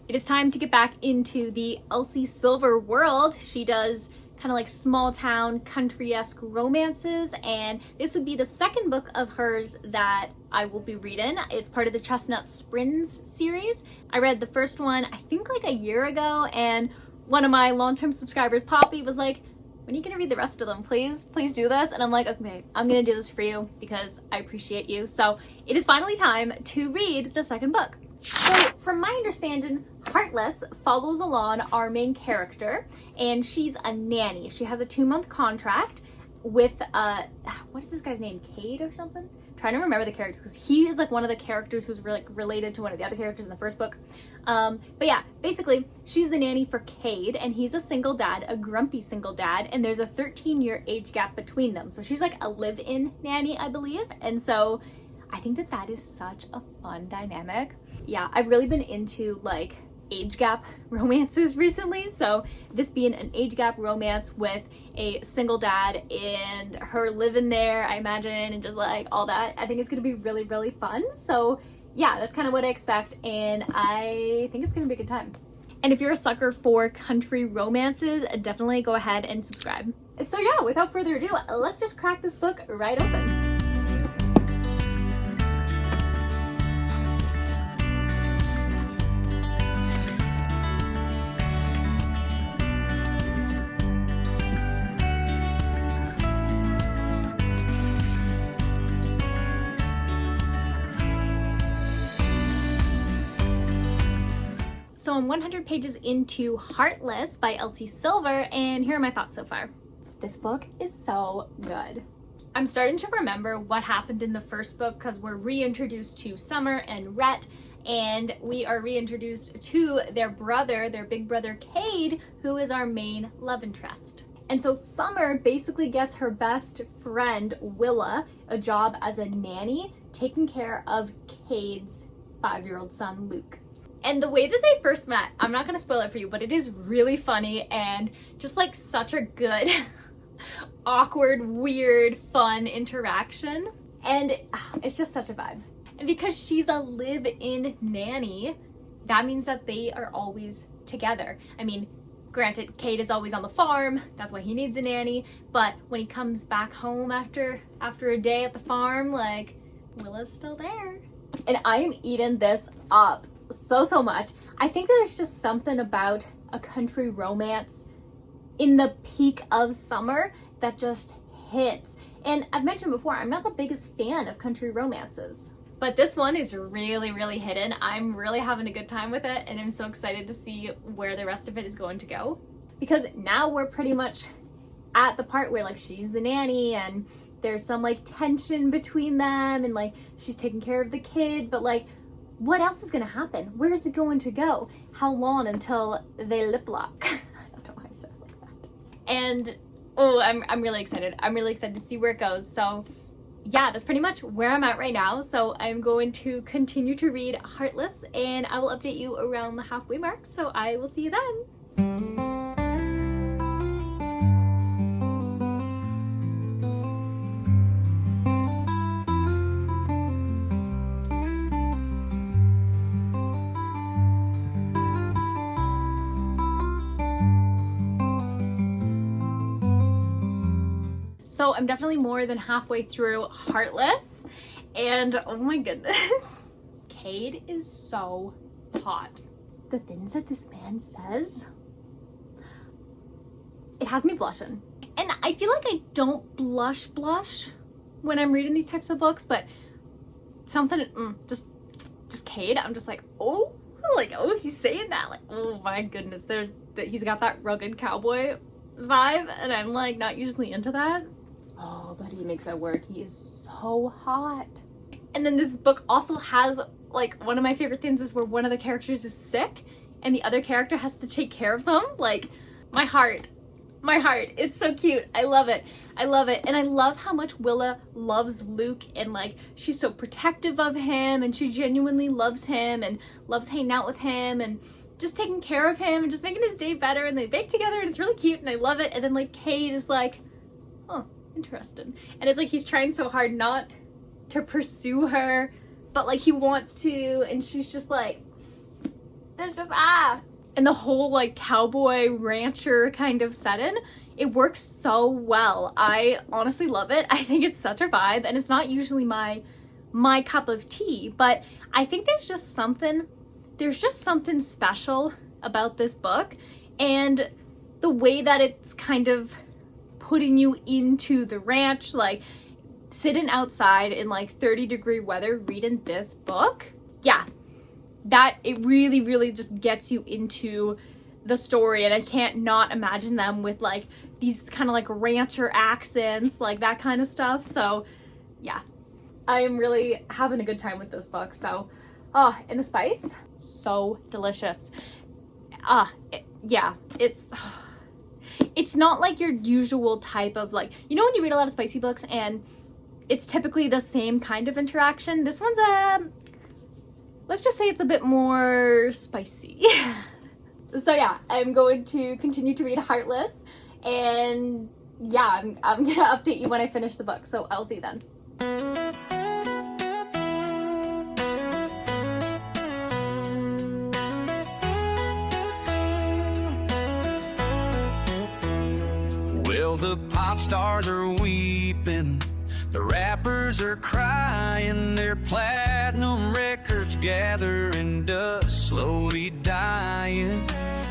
It is time to get back into the Elsie Silver world. She does kind of like small town country-esque romances, and this would be the second book of hers that I will be reading. It's part of the Chestnut Springs series. I read the first one I think like a year ago, and one of my long-term subscribers, Poppy, was like, when are you gonna read the rest of them? Please do this. And I'm like, okay, I'm gonna do this for you because I appreciate you. So it is finally time to read the second book. So from my understanding, Heartless follows along our main character, and she's a nanny. She has a 2-month contract with, what is this guy's name? Cade or something? I'm trying to remember the character because he is like one of the characters who's related to one of the other characters in the first book. But yeah, basically she's the nanny for Cade, and he's a single dad, a grumpy single dad, and there's a 13-year age gap between them. So she's like a live-in nanny, I believe. And so I think that that is such a fun dynamic. Yeah, I've really been into like age gap romances recently, so this being an age gap romance with a single dad and her living there, I imagine, and just like all that, I think it's gonna be really, really fun. So yeah, that's kind of what I expect, and I think it's gonna be a good time. And if you're a sucker for country romances, definitely go ahead and subscribe. So yeah, without further ado, let's just crack this book right open. So I'm 100 pages into Heartless by Elsie Silver, and here are my thoughts so far. This book is so good. I'm starting to remember what happened in the first book because we're reintroduced to Summer and Rhett, and we are reintroduced to their brother, their big brother Cade, who is our main love interest. And so Summer basically gets her best friend Willa a job as a nanny, taking care of Cade's 5-year-old son Luke. And the way that they first met, I'm not gonna spoil it for you, but it is really funny and just like such a good, awkward, weird, fun interaction. And it's just such a vibe. And because she's a live-in nanny, that means that they are always together. I mean, granted, Cade is always on the farm, that's why he needs a nanny, but when he comes back home after a day at the farm, like, Willa's still there. And I am eating this up so much. I think that there's just something about a country romance in the peak of summer that just hits. And I've mentioned before, I'm not the biggest fan of country romances, but this one is really, really hidden. I'm really having a good time with it, and I'm so excited to see where the rest of it is going to go, because now we're pretty much at the part where like she's the nanny and there's some like tension between them, and like she's taking care of the kid, but like what else is gonna happen? Where is it going to go? How long until they lip lock? I don't know why I said it like that. And oh, I'm really excited. I'm really excited to see where it goes. So yeah, that's pretty much where I'm at right now. So I'm going to continue to read Heartless, and I will update you around the halfway mark. So I will see you then. So I'm definitely more than halfway through Heartless, and oh my goodness, Cade is so hot. The things that this man says, it has me blushing. And I feel like I don't blush when I'm reading these types of books, but something, just Cade, I'm just like, oh, he's saying that, like, oh my goodness, he's got that rugged cowboy vibe, and I'm like not usually into that. Oh, but he makes it work. He is so hot. And then this book also has, like, one of my favorite things is where one of the characters is sick and the other character has to take care of them. Like, my heart. It's so cute. I love it. And I love how much Willa loves Luke, and like she's so protective of him, and she genuinely loves him and loves hanging out with him and just taking care of him and just making his day better, and they bake together and it's really cute and I love it. And then like Cade is like, oh, interesting. And it's like he's trying so hard not to pursue her, but like he wants to, and she's just like, there's just and the whole like cowboy rancher kind of setting, it works so well. I honestly love it. I think it's such a vibe, and it's not usually my cup of tea, but I think there's just something special about this book, and the way that it's kind of putting you into the ranch, like sitting outside in like 30-degree weather reading this book. Yeah, that it really just gets you into the story, and I can't not imagine them with like these kind of like rancher accents, like that kind of stuff. So yeah, I am really having a good time with this book. So and the spice, so delicious. Yeah, it's not like your usual type of, like, you know when you read a lot of spicy books and it's typically the same kind of interaction. This one's let's just say it's a bit more spicy. So yeah, I'm going to continue to read Heartless, and yeah, I'm gonna update you when I finish the book, so I'll see you then. Well, the pop stars are weeping, the rappers are crying, their platinum records gathering dust, slowly dying,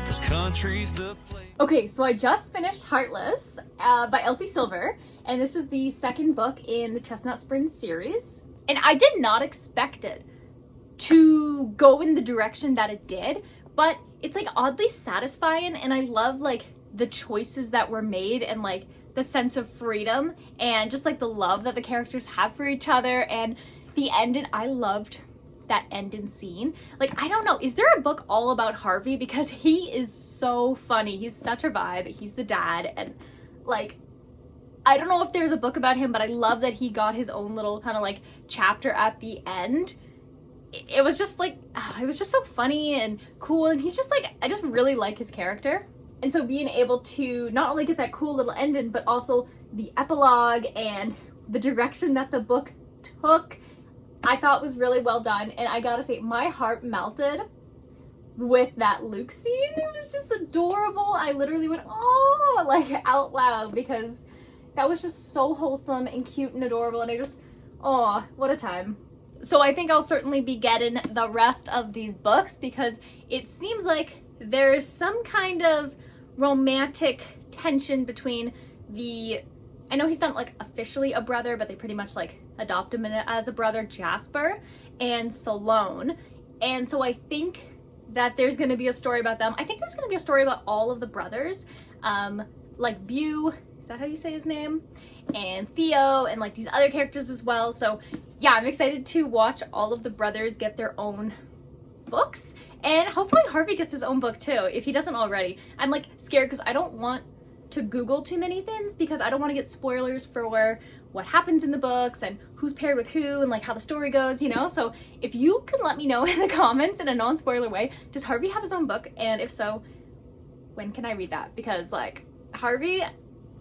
'cause country's the flame. Okay, so I just finished Heartless by Elsie Silver, and this is the second book in the Chestnut Springs series. And I did not expect it to go in the direction that it did, but it's like oddly satisfying, and I love like the choices that were made, and like the sense of freedom, and just like the love that the characters have for each other, and the ending. I loved that ending scene. Like, I don't know, is there a book all about Harvey? Because he is so funny. He's such a vibe. He's the dad, and like, I don't know if there's a book about him, but I love that he got his own little kind of like chapter at the end. It was just like, it was just so funny and cool, and he's just like, I just really like his character. And so being able to not only get that cool little ending, but also the epilogue and the direction that the book took, I thought was really well done. And I gotta say, my heart melted with that Luke scene. It was just adorable. I literally went, oh, like out loud, because that was just so wholesome and cute and adorable. And I just, oh, what a time. So I think I'll certainly be getting the rest of these books, because it seems like there's some kind of romantic tension between I know he's not like officially a brother, but they pretty much like adopt him as a brother, Jasper, and Salome. And so I think that there's going to be a story about them. I think there's going to be a story about all of the brothers, like Bew, is that how you say his name? And Theo, and like these other characters as well. So yeah, I'm excited to watch all of the brothers get their own books, and hopefully Harvey gets his own book too, if he doesn't already. I'm like scared because I don't want to Google too many things, because I don't want to get spoilers for what happens in the books and who's paired with who and like how the story goes, you know? So if you can let me know in the comments in a non-spoiler way, does Harvey have his own book? And if so, when can I read that? Because like Harvey,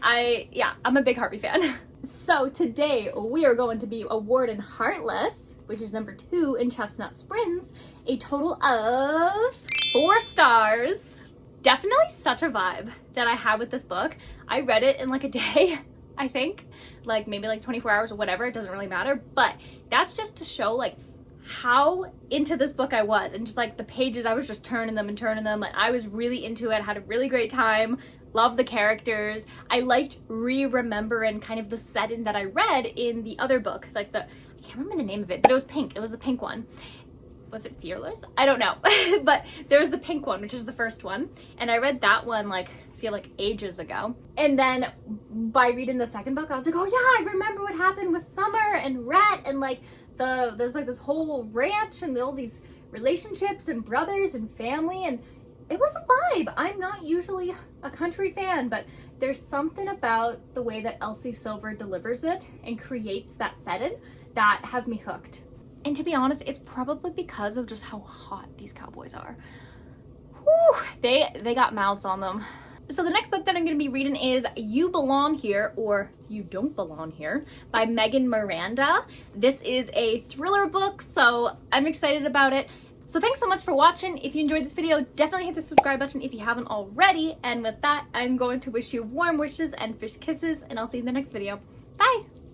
I'm a big Harvey fan. So today we are going to be awarding Heartless, which is number 2 in Chestnut Springs, a total of 4 stars. Definitely such a vibe that I had with this book. I read it in like a day, I think, like maybe like 24 hours or whatever, it doesn't really matter, but that's just to show like how into this book I was, and just like the pages, I was just turning them, and I was really into it, had a really great time, loved the characters. I liked remembering kind of the setting that I read in the other book, like I can't remember the name of it, but it was pink, it was the pink one. Was it Fearless? I don't know. But there was the pink one, which is the first one, and I read that one like I feel like ages ago. And then by reading the second book, I was like, oh yeah, I remember what happened with Summer and Rhett, and like there's like this whole ranch and all these relationships and brothers and family, and it was a vibe. I'm not usually a country fan, but there's something about the way that Elsie Silver delivers it and creates that setting that has me hooked. And to be honest, it's probably because of just how hot these cowboys are. Whew, they got mouths on them. So the next book that I'm going to be reading is You Belong Here, or You Don't Belong Here, by Megan Miranda. This is a thriller book, so I'm excited about it. So thanks so much for watching. If you enjoyed this video, definitely hit the subscribe button if you haven't already. And with that, I'm going to wish you warm wishes and fish kisses, and I'll see you in the next video. Bye!